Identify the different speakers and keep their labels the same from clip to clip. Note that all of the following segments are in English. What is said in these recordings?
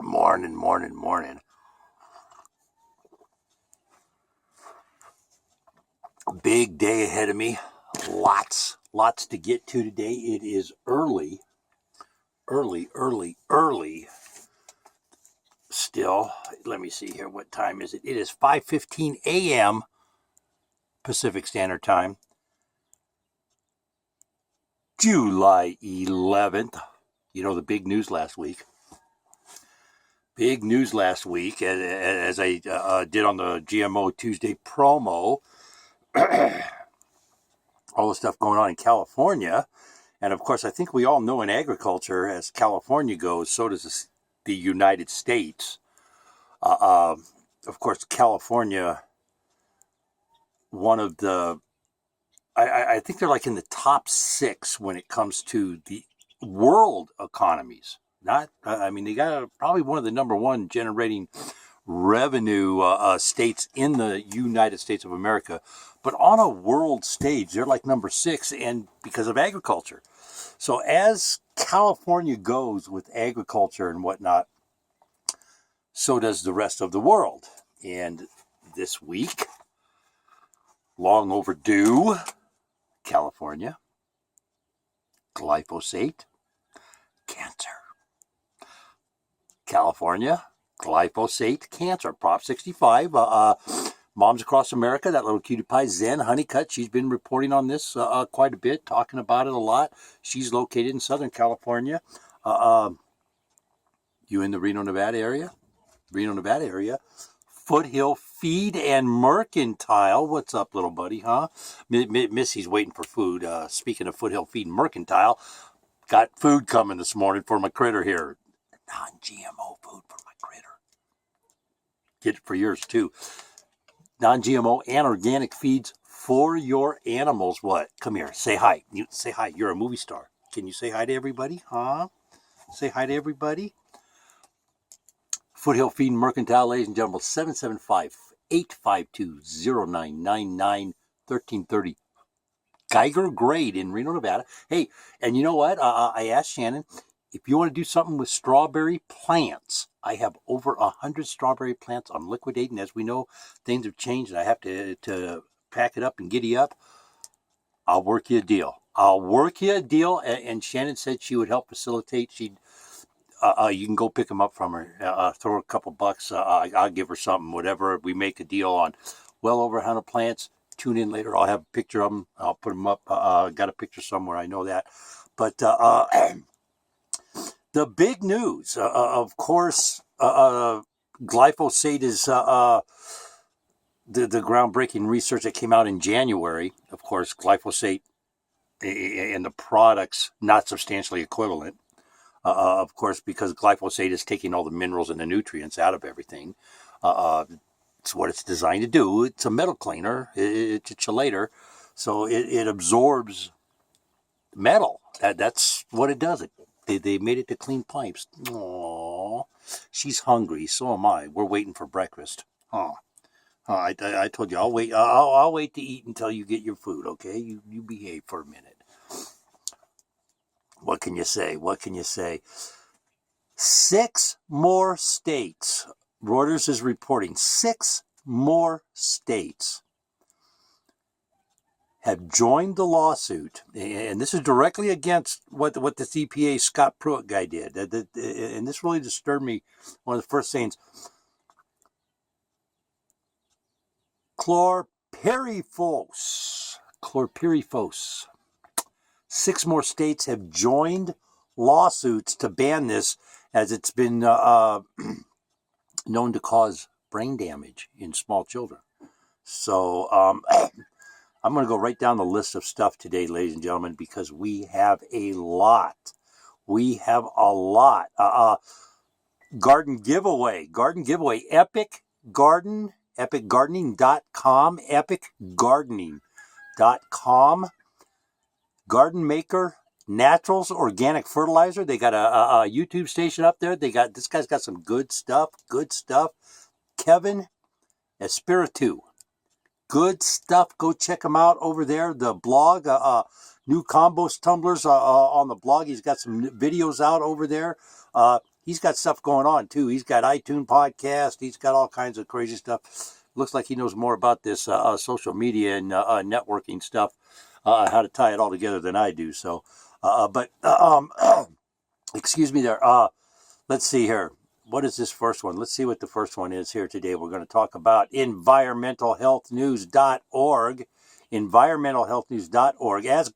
Speaker 1: Morning, morning, morning. Big day ahead of me. Lots to get to today. It is early still. Let me see here. What time is it? It is 5:15 a.m. Pacific Standard Time. July 11th. You know the big news last week. As I did on the GMO Tuesday promo, all the stuff going on in California. And of course, I think we all know in agriculture, as California goes, so does the United States. Of course, California, one of the, I think they're like in the top 6 when it comes to the world economies. They got probably one of the number 1 generating revenue states in the United States of America. But on a world stage, they're like number 6, and because of agriculture. So as California goes with agriculture and whatnot, so does the rest of the world. And this week, long overdue, California, glyphosate, cancer. California, glyphosate, cancer. Prop 65, Moms Across America, that little cutie pie, Zen Honeycutt, she's been reporting on this quite a bit, talking about it a lot. She's located in Southern California. You in the Reno, Nevada area? Foothill Feed and Mercantile. What's up, little buddy, huh? Missy's waiting for food. Speaking of Foothill Feed and Mercantile, got food coming this morning for my critter here. Non-GMO food for my critter. Get it for yours, too. Non-GMO and organic feeds for your animals. What? Come here. Say hi. Say hi. You're a movie star. Can you say hi to everybody? Huh? Say hi to everybody. Foothill Feed and Mercantile, ladies and gentlemen, 775-852-0999, 1330 Geiger Grade in Reno, Nevada. Hey, and you know what? I asked Shannon, if you want to do something with strawberry plants, I have over 100 strawberry plants I'm liquidating. As we know, things have changed, and I have to pack it up and giddy up. I'll work you a deal. And Shannon said she would help facilitate. You can go pick them up from her. Throw her a couple bucks. I'll give her something, whatever. We make a deal on well over 100 plants. Tune in later. I'll have a picture of them. I'll put them up. Got a picture somewhere. I know that. But the big news, of course, glyphosate is the groundbreaking research that came out in January. Of course, glyphosate and the products not substantially equivalent. Of course, because glyphosate is taking all the minerals and the nutrients out of everything. It's what it's designed to do. It's a metal cleaner. It's a chelator. So it absorbs metal. That's what it does. They made it to clean pipes. Aww. She's hungry. So am I. We're waiting for breakfast. I told you I'll wait. I'll wait to eat until you get your food. Okay? You behave for a minute. What can you say? 6 more states. Reuters is reporting 6 more states have joined the lawsuit, and this is directly against what the EPA Scott Pruitt guy did. And this really disturbed me. One of the first things, chlorpyrifos. 6 more states have joined lawsuits to ban this, as it's been known to cause brain damage in small children. So I'm going to go right down the list of stuff today, ladies and gentlemen, because we have a lot. Garden giveaway, epicgardening.com, Garden Maker Naturals Organic Fertilizer. They got a YouTube station up there. This guy's got some good stuff. Kevin Espiritu. Good stuff. Go check him out over there. The blog, new compost tumblers on the blog. He's got some videos out over there. he's got stuff going on too. He's got iTunes podcast. He's got all kinds of crazy stuff. Looks like he knows more about this social media and networking stuff, how to tie it all together than I do. So, excuse me there. Let's see here. What is this first one? Let's see what the first one is here today. We're going to talk about environmentalhealthnews.org. Environmentalhealthnews.org. As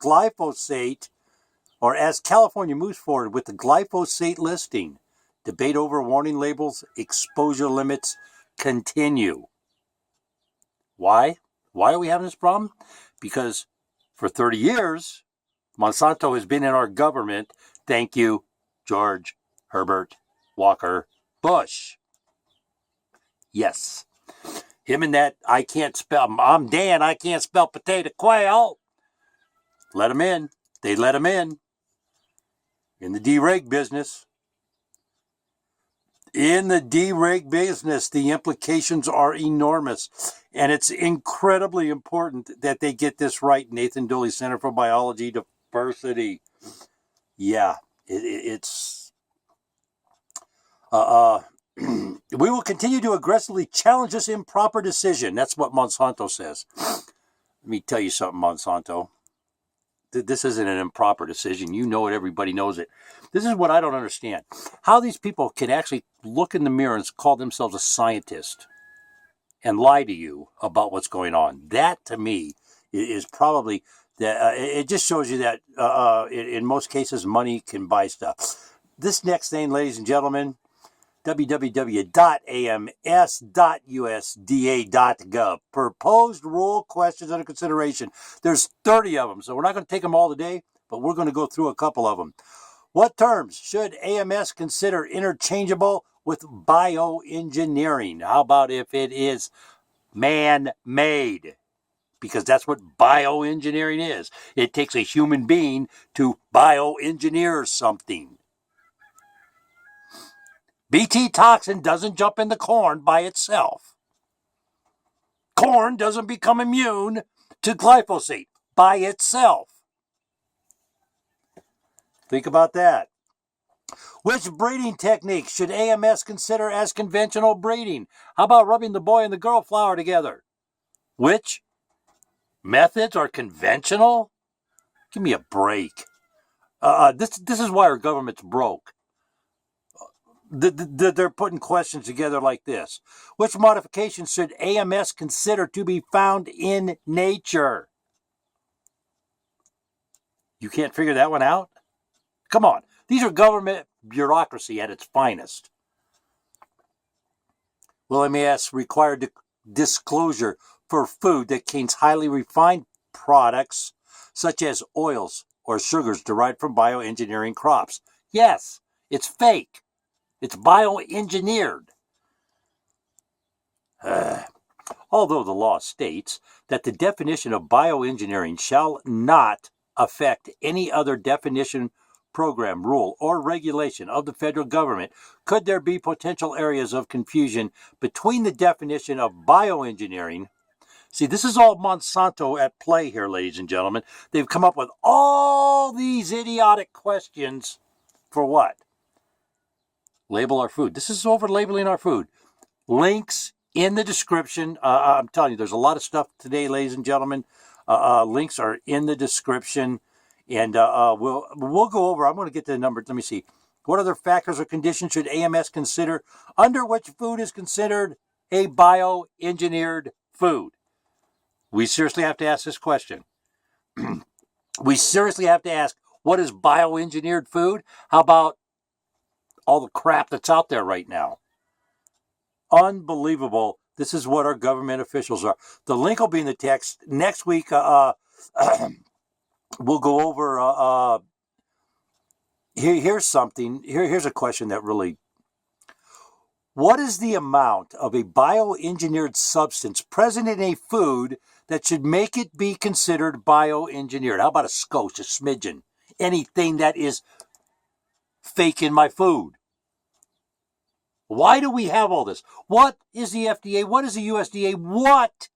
Speaker 1: California moves forward with the glyphosate listing, debate over warning labels, exposure limits continue. Why? Why are we having this problem? Because for 30 years, Monsanto has been in our government. Thank you, George Herbert Walker Bush. Yes. Him and that, I can't spell, I'm Dan, I can't spell potato quail. Let him in. They let him in the dereg business. In the dereg business, the implications are enormous. And it's incredibly important that they get this right. Nathan Dooley, Center for Biology Diversity. Yeah, it's... we will continue to aggressively challenge this improper decision. That's what Monsanto says. Let me tell you something, Monsanto. This isn't an improper decision. You know it. Everybody knows it. This is what I don't understand. How these people can actually look in the mirror and call themselves a scientist and lie to you about what's going on. That, to me, is probably... it just shows you that in most cases, money can buy stuff. This next thing, ladies and gentlemen, www.ams.usda.gov. Proposed rule questions under consideration. There's 30 of them, so we're not going to take them all today, but we're going to go through a couple of them. What terms should AMS consider interchangeable with bioengineering? How about if it is man-made? Because that's what bioengineering is. It takes a human being to bioengineer something. Bt toxin doesn't jump in the corn by itself. Corn doesn't become immune to glyphosate by itself. Think about that. Which breeding technique should AMS consider as conventional breeding? How about rubbing the boy and the girl flower together? Which methods are conventional? Give me a break. This is why our government's broke. They're putting questions together like this. Which modifications should AMS consider to be found in nature? You can't figure that one out? Come on. These are government bureaucracy at its finest. Well, AMS required disclosure for food that contains highly refined products such as oils or sugars derived from bioengineering crops. Yes, it's fake. It's bioengineered. Although the law states that the definition of bioengineering shall not affect any other definition, program, rule, or regulation of the federal government, could there be potential areas of confusion between the definition of bioengineering? See, this is all Monsanto at play here, ladies and gentlemen. They've come up with all these idiotic questions for what? Label our food. This is over labeling our food. Links in the description. I'm telling you, there's a lot of stuff today, ladies and gentlemen. Links are in the description, and we'll go over. I'm going to get to the numbers. Let me see. What other factors or conditions should AMS consider under which food is considered a bioengineered food? We seriously have to ask this question. We seriously have to ask, what is bioengineered food? How about all the crap that's out there right now? Unbelievable. This is what our government officials are. The link will be in the text. Next week, we'll go over, here's something. Here's a question that really... What is the amount of a bioengineered substance present in a food that should make it be considered bioengineered? How about a skosh, a smidgen? Anything that is fake in my food. Why do we have all this? What is the FDA? What is the USDA? What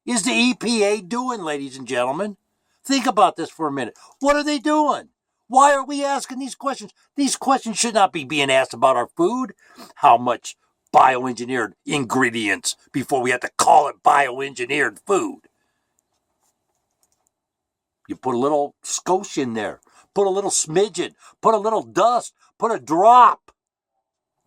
Speaker 1: is the EPA doing, ladies and gentlemen? Think about this for a minute. What are they doing? Why are we asking these questions? These questions should not be being asked about our food. How much bioengineered ingredients before we have to call it bioengineered food? You put a little skosh in there, put a little smidgen, put a little dust, put a drop,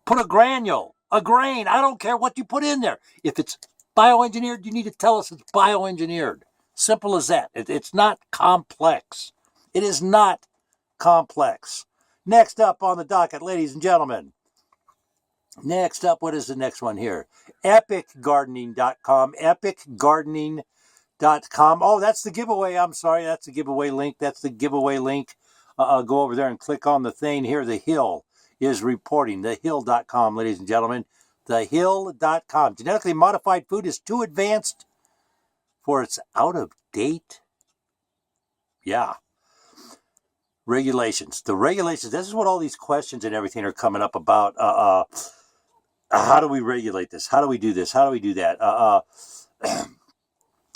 Speaker 1: put a granule, a grain. I don't care what you put in there. If it's bioengineered, you need to tell us it's bioengineered. Simple as that. It's not complex. It is not complex. Next up on the docket, ladies and gentlemen. Next up, what is the next one here? epicgardening.com. epicgardening.com. Oh, that's the giveaway. I'm sorry. That's the giveaway link. That's the giveaway link. Go over there and click on the thing here. The Hill is reporting. Thehill.com, ladies and gentlemen. Thehill.com. Genetically modified food is too advanced for its out of date. Yeah. Regulations. The regulations. This is what all these questions and everything are coming up about. How do we regulate this? How do we do this? How do we do that?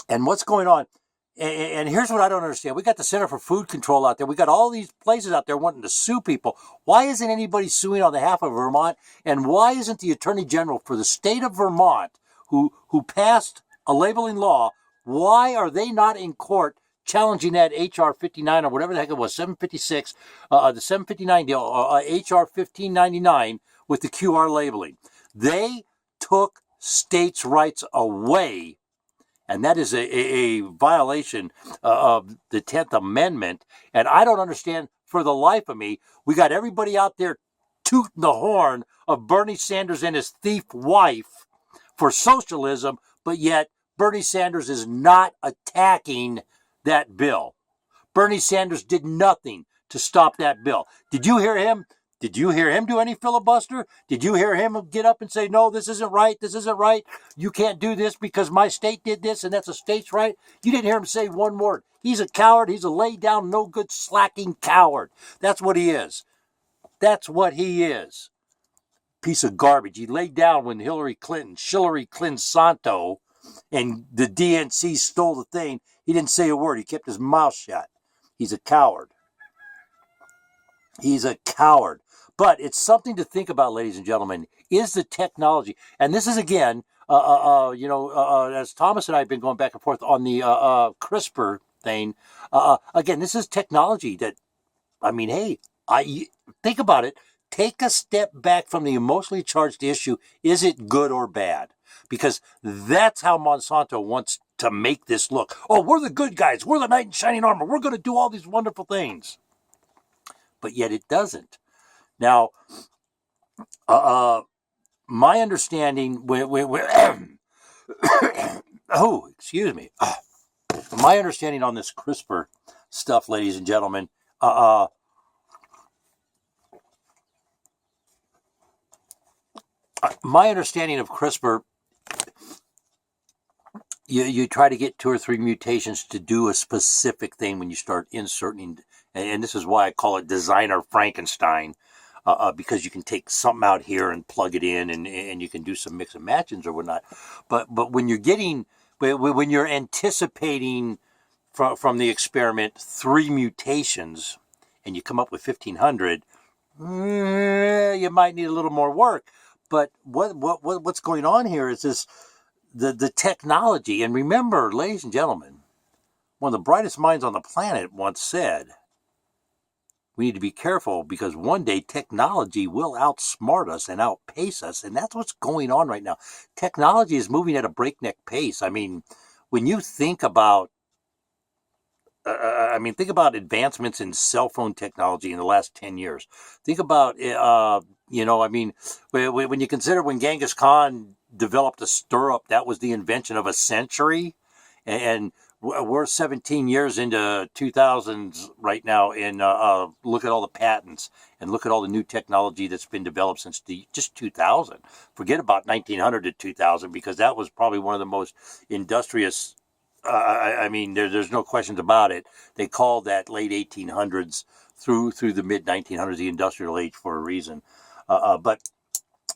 Speaker 1: And what's going on? And here's what I don't understand. We got the Center for Food Control out there. We got all these places out there wanting to sue people. Why isn't anybody suing on behalf of Vermont? And why isn't the Attorney General for the state of Vermont, who passed a labeling law, why are they not in court challenging that HR 59 or whatever the heck it was, 756, the 759 deal, HR 1599 with the QR labeling? They took states' rights away. And that is a violation of the 10th Amendment. And I don't understand for the life of me. We got everybody out there tooting the horn of Bernie Sanders and his thief wife for socialism, but yet Bernie Sanders is not attacking that bill. Bernie Sanders did nothing to stop that bill. Did you hear him? Did you hear him do any filibuster? Did you hear him get up and say, no, this isn't right, this isn't right, you can't do this because my state did this and that's a state's right? You didn't hear him say one word. He's a coward. He's a lay down, no good, slacking coward. That's what he is. That's what he is. Piece of garbage. He laid down when Hillary Clinton Monsanto, and the DNC stole the thing. He didn't say a word. He kept his mouth shut. He's a coward. He's a coward. But it's something to think about, ladies and gentlemen, is the technology. And this is, again, as Thomas and I have been going back and forth on the CRISPR thing, again, this is technology that, hey, think about it. Take a step back from the emotionally charged issue. Is it good or bad? Because that's how Monsanto wants to make this look. Oh, we're the good guys. We're the knight in shining armor. We're going to do all these wonderful things. But yet it doesn't. Now, my understanding, oh, excuse me. My understanding on this CRISPR stuff, ladies and gentlemen, my understanding of CRISPR, you try to get 2 or 3 mutations to do a specific thing when you start inserting, and this is why I call it designer Frankenstein, because you can take something out here and plug it in, and you can do some mix and matchings or whatnot. But when you're anticipating from the experiment 3 mutations, and you come up with 1,500, you might need a little more work. But what's going on here is this. The technology, and remember, ladies and gentlemen, one of the brightest minds on the planet once said, we need to be careful because one day technology will outsmart us and outpace us, and that's what's going on right now. Technology is moving at a breakneck pace. When you think about think about advancements in cell phone technology in the last 10 years. Think about, when you consider when Genghis Khan developed a stirrup, that was the invention of a century. And we're 17 years into 2000s right now, and look at all the patents and look at all the new technology that's been developed since just 2000. Forget about 1900 to 2000, because that was probably one of the most industrious. There's no questions about it. They called that late 1800s through the mid 1900s the industrial age for a reason. But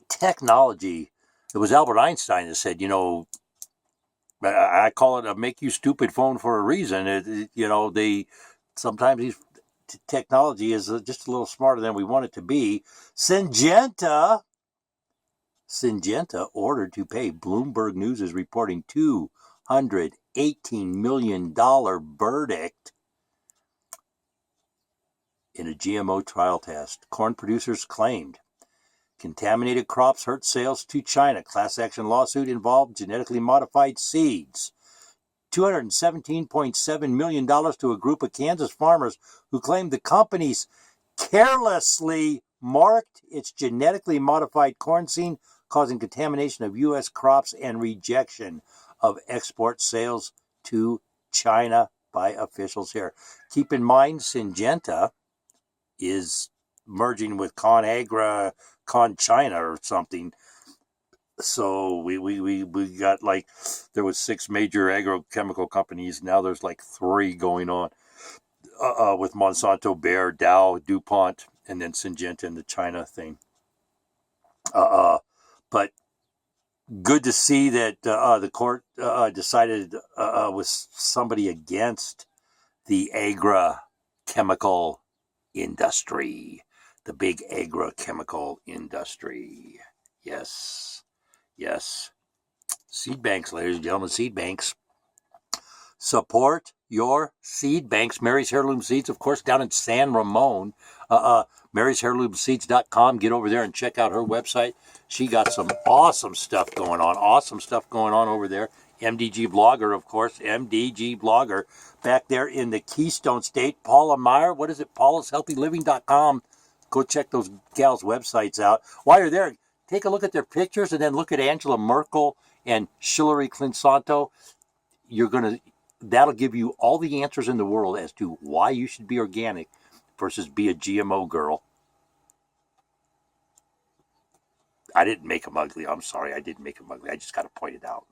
Speaker 1: technology, it was Albert Einstein that said, I call it a make you stupid phone for a reason. Sometimes technology is just a little smarter than we want it to be. Syngenta ordered to pay. Bloomberg News is reporting $218 million verdict in a GMO trial test. Corn producers claimed contaminated crops hurt sales to China. Class action lawsuit involved genetically modified seeds. $217.7 million to a group of Kansas farmers who claimed the companies carelessly marked its genetically modified corn seed, causing contamination of U.S. crops and rejection of export sales to China by officials here. Keep in mind, Syngenta is merging with ConAgra, ConChina or something. So we got like, there was 6 major agrochemical companies. Now there's like 3 going on with Monsanto, Bayer, Dow, DuPont, and then Syngenta and the China thing. But good to see that the court decided with somebody against the agrochemical industry, the big agrochemical industry. Yes. Seed banks, ladies and gentlemen, seed banks. Support your seed banks. Mary's Heirloom Seeds, of course, down in San Ramon. Mary'sHeirloomSeeds.com. Get over there and check out her website. She got some awesome stuff going on. Over there. MDG Blogger, of course. MDG Blogger. Back there in the Keystone State. Paula Meyer. What is it? PaulasHealthyLiving.com. Go check those gals' websites out. While you're there, take a look at their pictures and then look at Angela Merkel and Hillary Clinton. That'll give you all the answers in the world as to why you should be organic versus be a GMO girl. I didn't make them ugly. I'm sorry, I didn't make them ugly. I just got to point it out.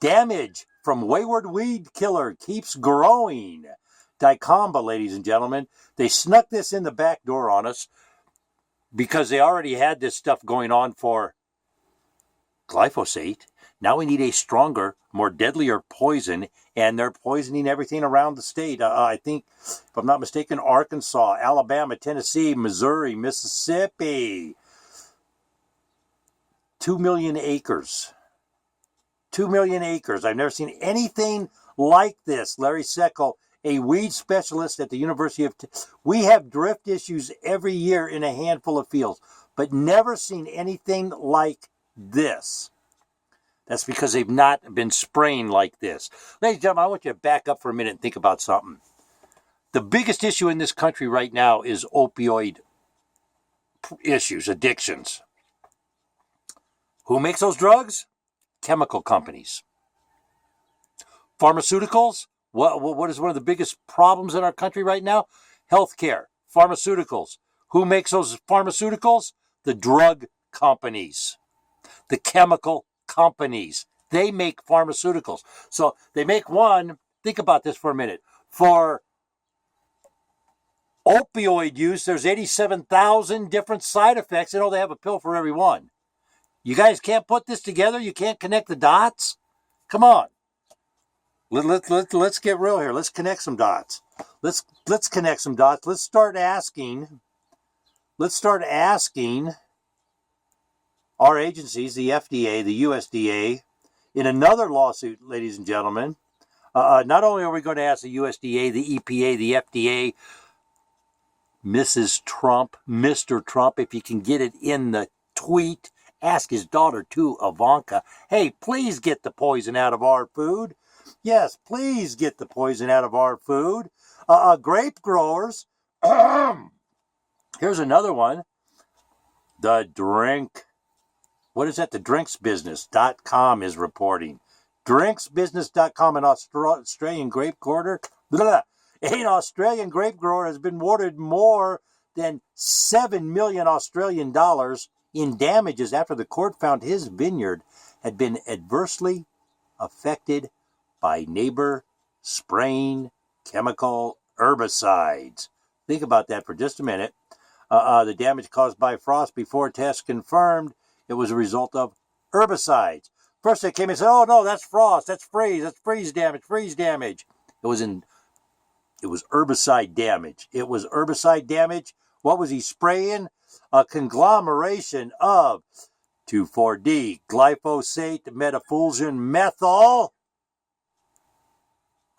Speaker 1: Damage from wayward weed killer keeps growing. Dicamba, ladies and gentlemen. They snuck this in the back door on us because they already had this stuff going on for glyphosate. Now we need a stronger, more deadlier poison, and they're poisoning everything around the state. I think, if I'm not mistaken, Arkansas, Alabama, Tennessee, Missouri, Mississippi. 2 million acres. 2 million acres. I've never seen anything like this. Larry Seckel, a weed specialist at the University of... We have drift issues every year in a handful of fields, but never seen anything like this. That's because they've not been spraying like this. Ladies and gentlemen, I want you to back up for a minute and think about something. The biggest issue in this country right now is opioid issues, addictions. Who makes those drugs? Chemical companies. Pharmaceuticals? What is one of the biggest problems in our country right now? Healthcare, pharmaceuticals. Who makes those pharmaceuticals? The drug companies. The chemical companies. They make pharmaceuticals. So they make one, think about this for a minute. For opioid use, there's 87,000 different side effects. They have a pill for every one. You guys can't put this together? You can't connect the dots? Come on. Let's get real here. Let's connect some dots. Let's connect some dots. Let's start asking our agencies, the FDA, the USDA, in another lawsuit, ladies and gentlemen. Not only are we going to ask the USDA, the EPA, the FDA, Mrs. Trump, Mr. Trump, if you can get it in the tweet, ask his daughter too, Ivanka, hey, please get the poison out of our food. Yes, please get the poison out of our food. Grape growers. Here's another one. The drink. What is that? The drinksbusiness.com is reporting. Drinksbusiness.com, an Australian grape grower. An Australian grape grower has been awarded more than 7 million Australian dollars in damages after the court found his vineyard had been adversely affected by neighbor spraying chemical herbicides. Think about that for just a minute. The damage caused by frost before tests confirmed it was a result of herbicides. First they came and said, oh no, that's frost, that's freeze damage. It was in It was herbicide damage. It was herbicide damage. What was he spraying? A conglomeration of 2,4-D, glyphosate, metafulsion, methyl,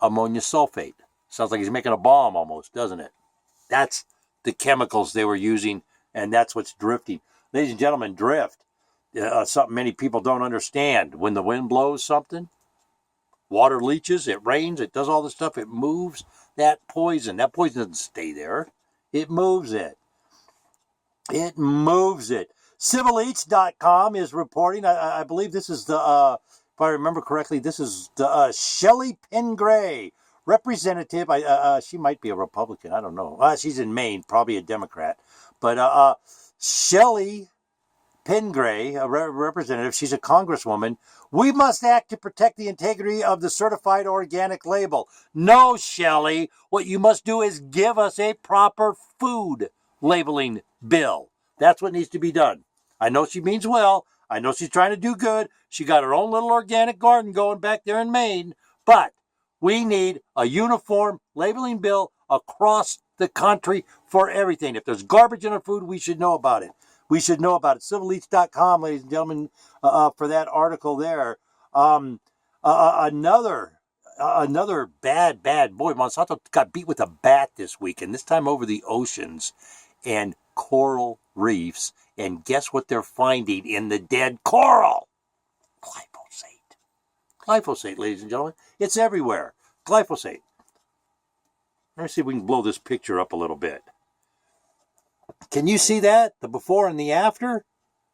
Speaker 1: ammonia sulfate. Sounds like he's making a bomb almost, doesn't it? That's the chemicals they were using, and that's what's drifting. Ladies and gentlemen, drift. Something many people don't understand. When the wind blows something, water leaches, it rains, it does all this stuff, it moves that poison. That poison doesn't stay there. It moves it. It moves it. CivilEats.com is reporting, I believe this is the, if I remember correctly, this is the Shelley Pingray, representative. She might be a Republican, I don't know. She's in Maine, probably a Democrat. But Shelley Pingray, a representative, she's a congresswoman. We must act to protect the integrity of the certified organic label. No, Shelley, what you must do is give us a proper food labeling bill. That's what needs to be done. I know she means well. I know she's trying to do good. She got her own little organic garden going back there in Maine. But we need a uniform labeling bill across the country for everything. If there's garbage in our food, we should know about it. We should know about it. CivilEats.com, ladies and gentlemen, for that article there. Another bad boy. Monsanto got beat with a bat this week, and this time over the oceans and coral reefs. And guess what they're finding in the dead coral? Glyphosate. Glyphosate, ladies and gentlemen. It's everywhere. Glyphosate. Let me see if we can blow this picture up a little bit. Can you see that? The before and the after?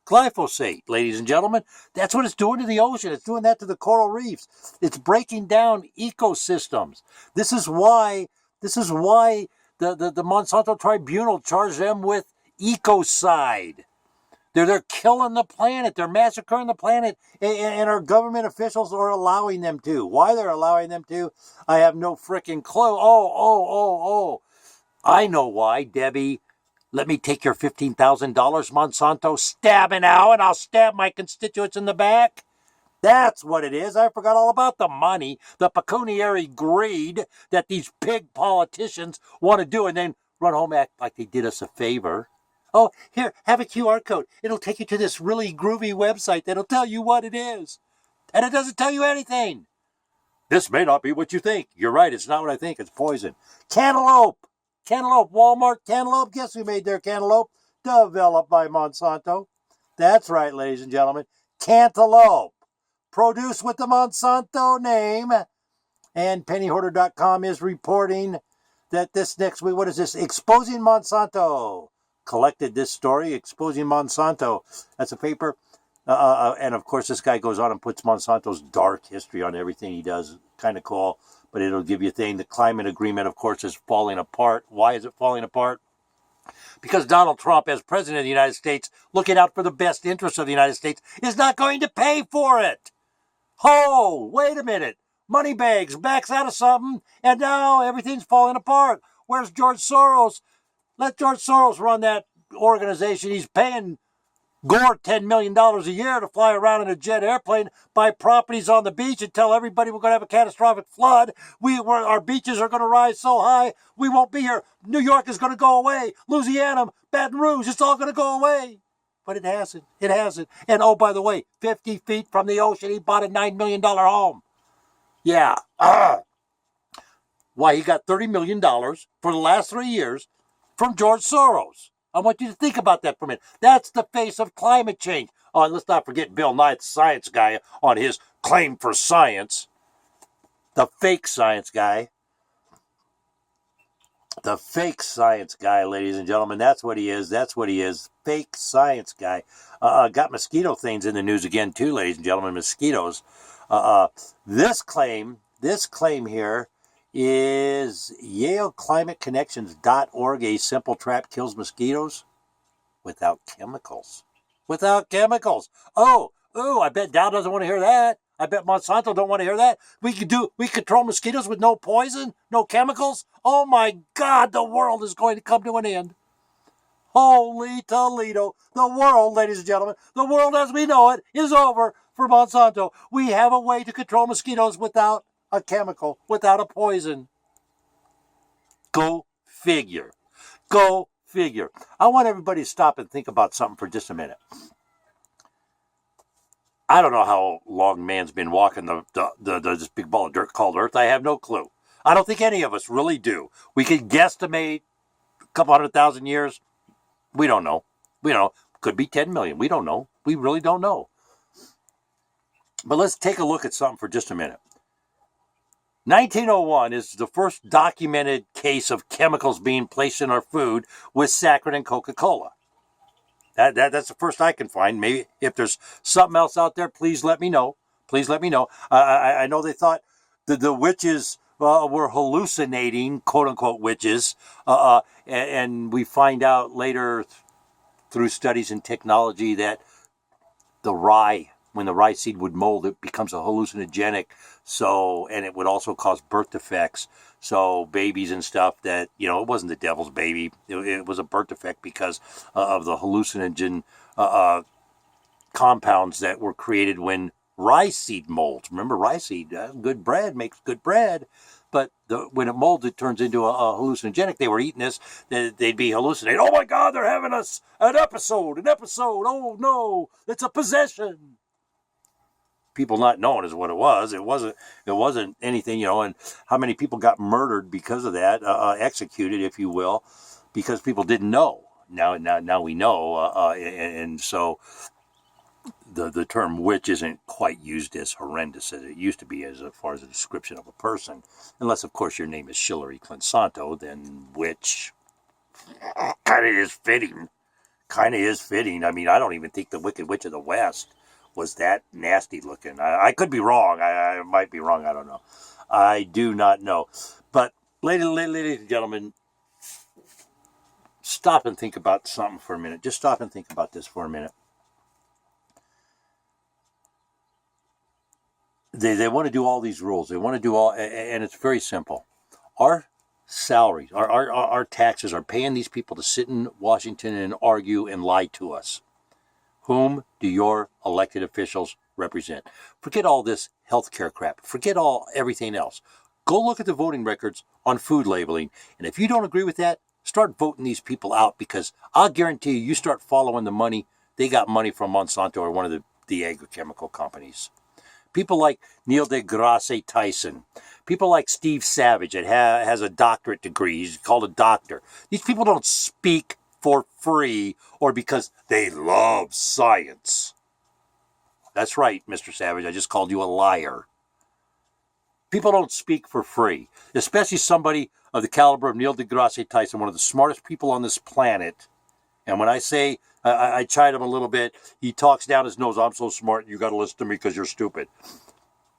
Speaker 1: Glyphosate, ladies and gentlemen. That's what it's doing to the ocean. It's doing that to the coral reefs. It's breaking down ecosystems. This is why the Monsanto tribunal charged them with ecocide. They're killing the planet. They're massacring the planet. And our government officials are allowing them to. Why they're allowing them to, I have no freaking clue. Oh. I know why, Debbie. Let me take your $15,000, Monsanto. Stab it now, and I'll stab my constituents in the back. That's what it is. I forgot all about the money, the pecuniary greed that these pig politicians want to do, and then run home and act like they did us a favor. Oh, here, have a QR code. It'll take you to this really groovy website that'll tell you what it is. And it doesn't tell you anything. This may not be what you think. You're right, it's not what I think. It's poison. Cantaloupe. Walmart cantaloupe. Guess who made their cantaloupe? Developed by Monsanto. That's right, ladies and gentlemen. Cantaloupe. Produced with the Monsanto name. And pennyhoarder.com is reporting that this next week, what is this? Exposing Monsanto. Collected this story, Exposing Monsanto. That's a paper. And of course, this guy goes on and puts Monsanto's dark history on everything he does. Kind of cool, but it'll give you a thing. The climate agreement, of course, is falling apart. Why is it falling apart? Because Donald Trump, as president of the United States, looking out for the best interests of the United States, is not going to pay for it. Oh, wait a minute. Moneybags backs out of something, and now everything's falling apart. Where's George Soros? Let George Soros run that organization. He's paying Gore $10 million a year to fly around in a jet airplane, buy properties on the beach, and tell everybody we're going to have a catastrophic flood. Our beaches are going to rise so high, we won't be here. New York is going to go away. Louisiana, Baton Rouge, it's all going to go away. But it hasn't. It hasn't. And oh, by the way, 50 feet from the ocean, he bought a $9 million home. Yeah. Why, he got $30 million for the last 3 years from George Soros. I want you to think about that for a minute. That's the face of climate change. Oh, and let's not forget Bill Nye, the science guy, on his claim for science. The fake science guy. The fake science guy, ladies and gentlemen. That's what he is. That's what he is. Fake science guy. Got mosquito things in the news again, too, ladies and gentlemen. Mosquitoes. This claim here is YaleClimateConnections.org. A simple trap kills mosquitoes without chemicals. Without chemicals. Oh, I bet Dow doesn't want to hear that. I bet Monsanto don't want to hear that. We control mosquitoes with no poison, no chemicals. Oh my God, the world is going to come to an end. Holy Toledo. The world, ladies and gentlemen, the world as we know it is over for Monsanto. We have a way to control mosquitoes without a chemical, without a poison. Go figure. Go figure. I want everybody to stop and think about something for just a minute. I don't know how long man's been walking this big ball of dirt called Earth. I have no clue. I don't think any of us really do. We could guesstimate a couple 100,000 years. We don't know. We don't know. Could be 10 million. We don't know. We really don't know. But let's take a look at something for just a minute. 1901 is the first documented case of chemicals being placed in our food with saccharin and Coca-Cola. That's the first I can find. Maybe if there's something else out there, please let me know. Please let me know. I know they thought the witches were hallucinating, quote-unquote witches, and we find out later through studies in technology that the rye, when the rye seed would mold, it becomes a hallucinogenic. So, and it would also cause birth defects. So babies and stuff that, it wasn't the devil's baby. It was a birth defect because of the hallucinogen compounds that were created when rye seed molds. Remember, rye seed, good bread makes good bread. But when it molds, it turns into a hallucinogenic. They were eating this, they'd be hallucinating. Oh my God, they're having an episode. Oh no, it's a possession. People not knowing is what it was. It wasn't anything, and how many people got murdered because of that, executed, if you will, because people didn't know. Now we know, and so the term witch isn't quite used as horrendous as it used to be as far as a description of a person, unless of course your name is Hillary Clinsanto, then witch kind of is fitting. I mean, I don't even think the Wicked Witch of the West was that nasty looking. I could be wrong. I might be wrong. I don't know. I do not know. But ladies and gentlemen, stop and think about something for a minute. Just stop and think about this for a minute. They want to do all these rules. They want to do all, and it's very simple. Our salaries, our taxes are paying these people to sit in Washington and argue and lie to us. Whom do your elected officials represent? Forget all this healthcare crap. Forget everything else. Go look at the voting records on food labeling. And if you don't agree with that, start voting these people out, because I'll guarantee you start following the money. They got money from Monsanto or one of the agrochemical companies. People like Neil deGrasse Tyson. People like Steve Savage that has a doctorate degree. He's called a doctor. These people don't speak for free or because they love science. That's right, Mr. Savage. I just called you a liar. People don't speak for free, especially somebody of the caliber of Neil deGrasse Tyson, one of the smartest people on this planet. And when I say, I chide him a little bit, he talks down his nose. I'm so smart, you got to listen to me because you're stupid.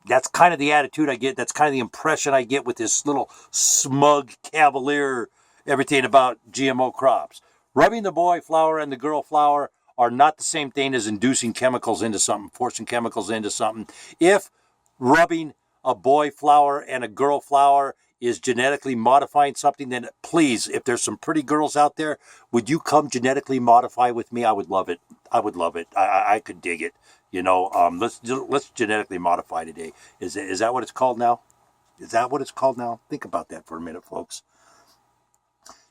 Speaker 1: That's kind of the attitude I get. That's kind of the impression I get with this little smug cavalier, everything about GMO crops. Rubbing the boy flower and the girl flower are not the same thing as inducing chemicals into something, forcing chemicals into something. If rubbing a boy flower and a girl flower is genetically modifying something, then please, if there's some pretty girls out there, would you come genetically modify with me? I would love it. I could dig it. Let's genetically modify today. Is that what it's called now? Is that what it's called now? Think about that for a minute, folks.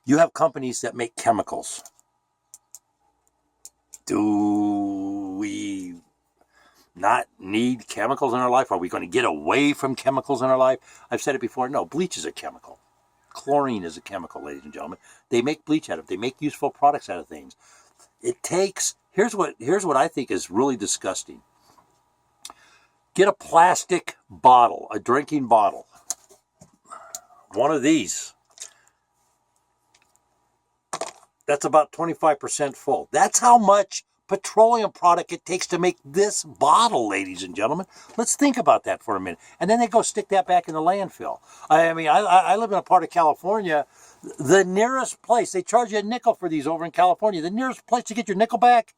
Speaker 1: You have companies that make chemicals. Do we not need chemicals in our life? Are we going to get away from chemicals in our life? I've said it before. No, bleach is a chemical. Chlorine is a chemical, ladies and gentlemen. They make bleach out of it. They make useful products out of things. It takes, here's what I think is really disgusting. Get a plastic bottle, a drinking bottle. One of these. That's about 25% full. That's how much petroleum product it takes to make this bottle, ladies and gentlemen. Let's think about that for a minute. And then they go stick that back in the landfill. I mean, I live in a part of California. The nearest place, they charge you a nickel for these over in California. The nearest place to get your nickel back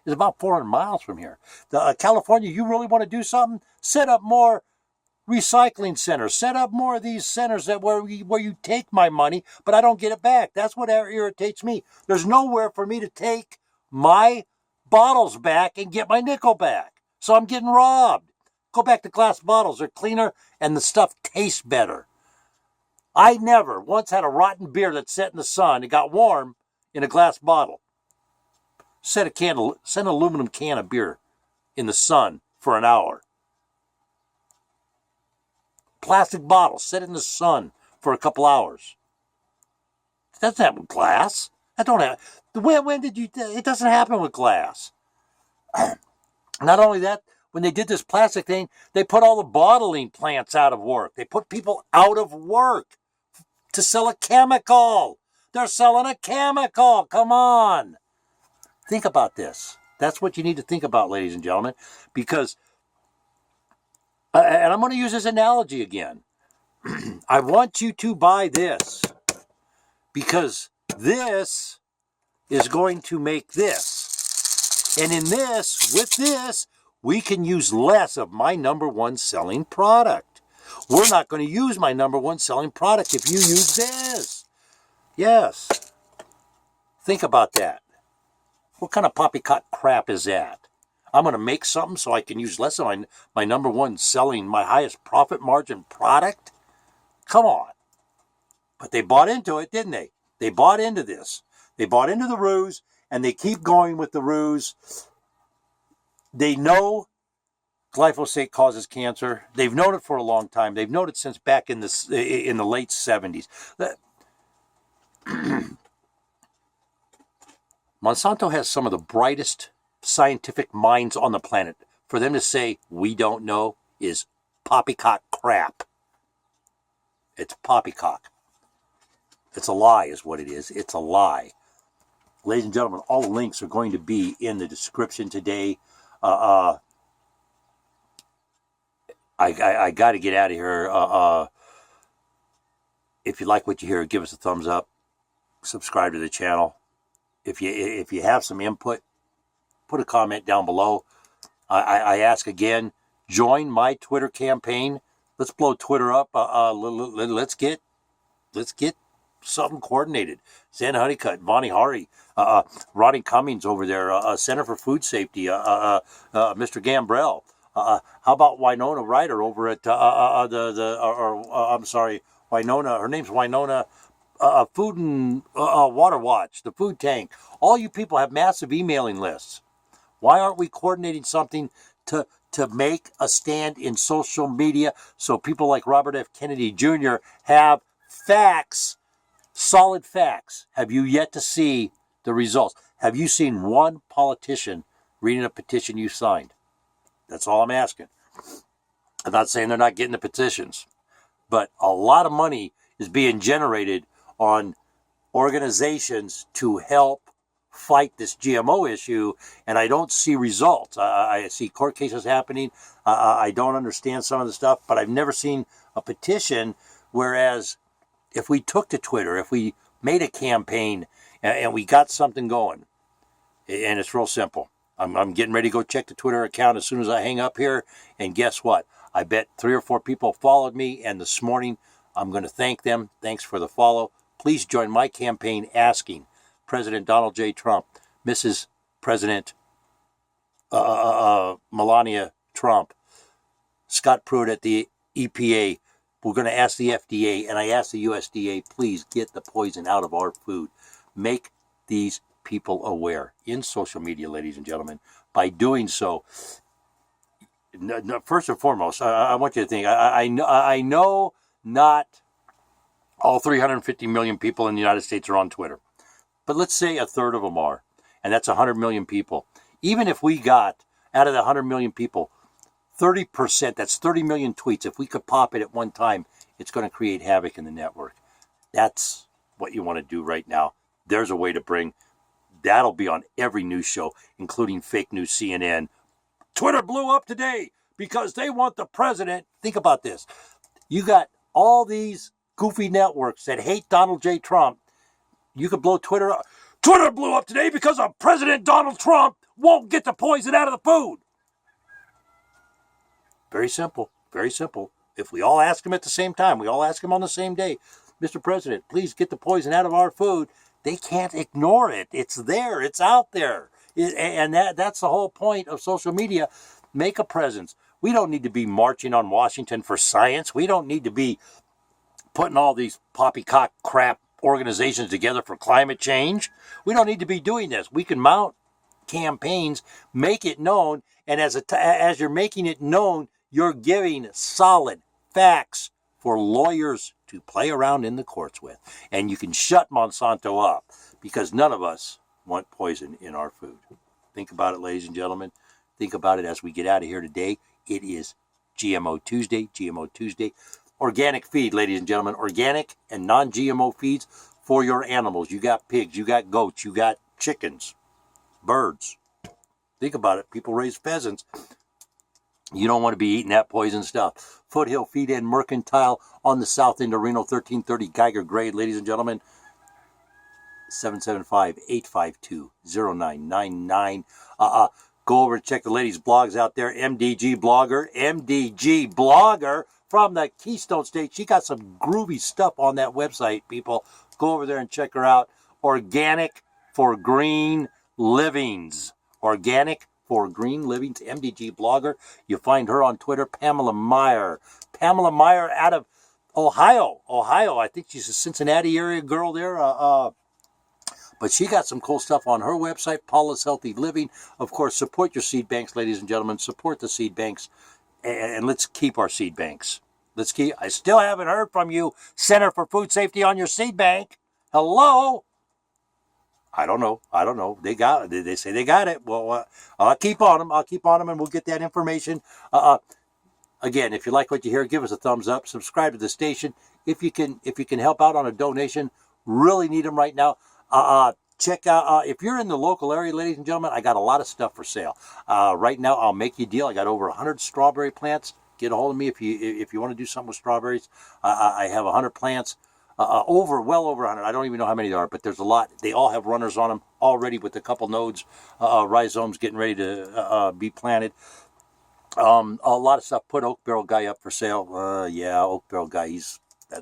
Speaker 1: is about 400 miles from here. California, you really want to do something? Set up more recycling centers. Set up more of these centers where you take my money, but I don't get it back. That's what irritates me. There's nowhere for me to take my bottles back and get my nickel back. So I'm getting robbed. Go back to glass bottles. They're cleaner and the stuff tastes better. I never once had a rotten beer that sat in the sun. It got warm in a glass bottle. Set an aluminum can of beer in the sun for an hour. Plastic bottle, set in the sun for a couple hours. It doesn't happen with glass. That don't happen. When did you? It doesn't happen with glass. Not only that, when they did this plastic thing, they put all the bottling plants out of work. They put people out of work to sell a chemical. They're selling a chemical. Come on. Think about this. That's what you need to think about, ladies and gentlemen, because, and I'm going to use this analogy again. I want you to buy this because this is going to make this. And in this, with this, we can use less of my number one selling product. We're not going to use my number one selling product if you use this. Yes. Think about that. What kind of poppycock crap is that? I'm going to make something so I can use less of my number one selling, my highest profit margin product? Come on. But they bought into it, didn't they? They bought into this. They bought into the ruse, and they keep going with the ruse. They know glyphosate causes cancer. They've known it for a long time. They've known it since back in the late 70s. Monsanto has some of the brightest scientific minds on the planet. For them to say, we don't know, is poppycock crap. It's poppycock. It's a lie is what it is. It's a lie. Ladies and gentlemen, all the links are going to be in the description today. I got to get out of here. If you like what you hear, give us a thumbs up. Subscribe to the channel. If you have some input, put a comment down below. I ask again, join my Twitter campaign. Let's blow Twitter up. Let's get something coordinated. Santa Honeycutt, Bonnie Hari, Ronnie Cummings over there, Center for Food Safety, Mr. Gambrell. How about Winona Ryder over at Winona. Her name's Winona. Food and Water Watch, the Food Tank. All you people have massive emailing lists. Why aren't we coordinating something to make a stand in social media so people like Robert F. Kennedy Jr. have facts, solid facts? Have you yet to see the results? Have you seen one politician reading a petition you signed? That's all I'm asking. I'm not saying they're not getting the petitions, but a lot of money is being generated on organizations to help fight this GMO issue, and I don't see results. I see court cases happening. I don't understand some of the stuff, but I've never seen a petition, whereas if we took to Twitter, if we made a campaign and we got something going, and it's real simple. I'm getting ready to go check the Twitter account as soon as I hang up here, and guess what? I bet 3 or 4 people followed me, and this morning I'm going to thank them. Thanks for the follow. Please join my campaign asking President Donald J. Trump, Mrs. President Melania Trump, Scott Pruitt at the EPA. We're going to ask the FDA, and I ask the USDA, please get the poison out of our food. Make these people aware in social media, ladies and gentlemen. By doing so, first and foremost, I want you to think, I know not all 350 million people in the United States are on Twitter. But let's say a third of them are, and that's 100 million people. Even if we got, out of the 100 million people, 30%, that's 30 million tweets. If we could pop it at one time, it's going to create havoc in the network. That's what you want to do right now. There's a way to bring, that'll be on every news show, including fake news CNN. Twitter blew up today because they want the president. Think about this. You got all these goofy networks that hate Donald J. Trump. You could blow Twitter up. Twitter blew up today because of President Donald Trump won't get the poison out of the food. Very simple. Very simple. If we all ask him at the same time, we all ask him on the same day, Mr. President, please get the poison out of our food. They can't ignore it. It's there. It's out there. And that's the whole point of social media. Make a presence. We don't need to be marching on Washington for science. We don't need to be putting all these poppycock crap organizations together for climate change. We don't need to be doing this. We can mount campaigns, make it known, and as you're making it known, you're giving solid facts for lawyers to play around in the courts with. And you can shut Monsanto up, because none of us want poison in our food. Think about it, ladies and gentlemen. Think about it as we get out of here today. It is GMO Tuesday, GMO Tuesday. Organic feed, ladies and gentlemen. Organic and non-GMO feeds for your animals. You got pigs, you got goats, you got chickens, birds. Think about it. People raise pheasants. You don't want to be eating that poison stuff. Foothill Feed and Mercantile on the south end of Reno, 1330 Geiger Grade, ladies and gentlemen. 775-852-0999. Go over and check the ladies' blogs out there. MDG Blogger from the Keystone State. She got some groovy stuff on that website, people. Go over there and check her out. Organic for Green Livings. Organic for Green Livings, MDG Blogger. You find her on Twitter, Pamela Meyer. Pamela Meyer out of Ohio. I think she's a Cincinnati area girl there. But she got some cool stuff on her website, Paula's Healthy Living. Of course, support your seed banks, ladies and gentlemen. Support the seed banks. And let's keep our seed banks. I still haven't heard from you, Center for Food Safety, on your seed bank. Hello? I don't know. They say they got it. Well, I'll keep on them, and we'll get that information. Again, if you like what you hear, give us a thumbs up. Subscribe to the station. If you can help out on a donation, really need them right now. Check out, if you're in the local area, ladies and gentlemen, I got a lot of stuff for sale. Right now, I'll make you a deal. I got over 100 strawberry plants. Get a hold of me if you want to do something with strawberries. I have 100 plants. Well over 100. I don't even know how many there are, but there's a lot. They all have runners on them already with a couple nodes, rhizomes getting ready to be planted. A lot of stuff. Put Oak Barrel Guy up for sale. Yeah, Oak Barrel Guy.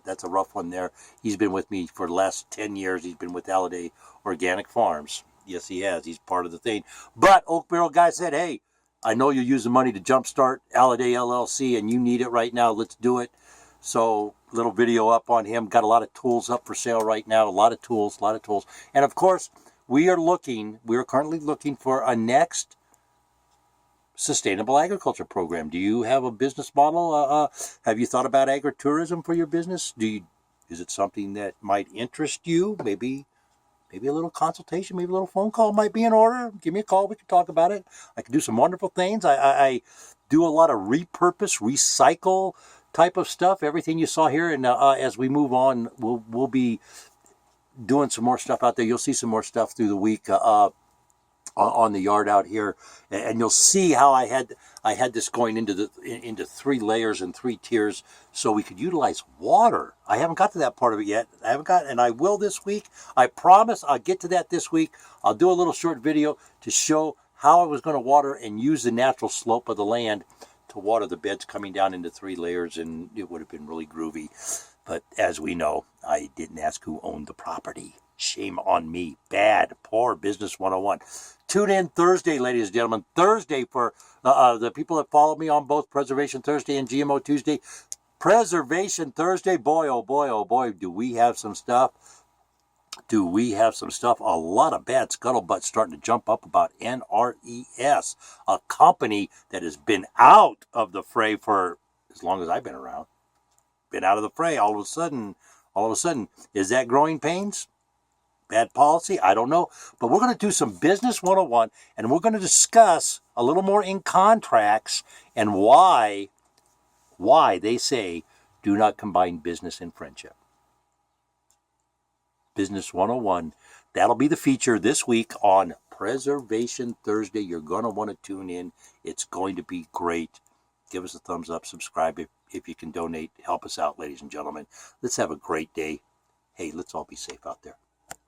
Speaker 1: That's a rough one there. He's been with me for the last 10 years. He's been with Alladay Organic Farms. Yes, he has. He's part of the thing. But Oak Barrel Guy said, hey, I know you're using money to jumpstart Alladay LLC, and you need it right now. Let's do it. So, little video up on him. Got a lot of tools up for sale right now. A lot of tools. And of course, we are currently looking for a next sustainable agriculture program. Do you have a business model? Have you thought about agritourism for your business? Is it something that might interest you? Maybe a little consultation, maybe a little phone call might be in order. Give me a call. We can talk about it. I can do some wonderful things. I do a lot of repurpose, recycle type of stuff. Everything you saw here, and as we move on, we'll be doing some more stuff out there. You'll see some more stuff through the week on the yard out here, and you'll see how I had this going into 3 layers and 3 tiers, so we could utilize water. I haven't got to that part of it yet. And I will this week. I promise I'll get to that this week. I'll do a little short video to show how I was going to water and use the natural slope of the land to water the beds coming down into 3 layers, and it would have been really groovy. But as we know, I didn't ask who owned the property. Shame on me. Bad. Poor Business 101. Tune in Thursday, ladies and gentlemen. Thursday for the people that follow me on both Preservation Thursday and GMO Tuesday. Preservation Thursday. Boy, oh boy, do we have some stuff. A lot of bad scuttlebutt starting to jump up about NRES, a company that has been out of the fray for as long as I've been around. Been out of the fray. All of a sudden, is that growing pains? Bad policy? I don't know. But we're going to do some Business 101, and we're going to discuss a little more in contracts and why they say do not combine business and friendship. Business 101. That'll be the feature this week on Preservation Thursday. You're going to want to tune in. It's going to be great. Give us a thumbs up. Subscribe if you can donate. Help us out, ladies and gentlemen. Let's have a great day. Hey, let's all be safe out there.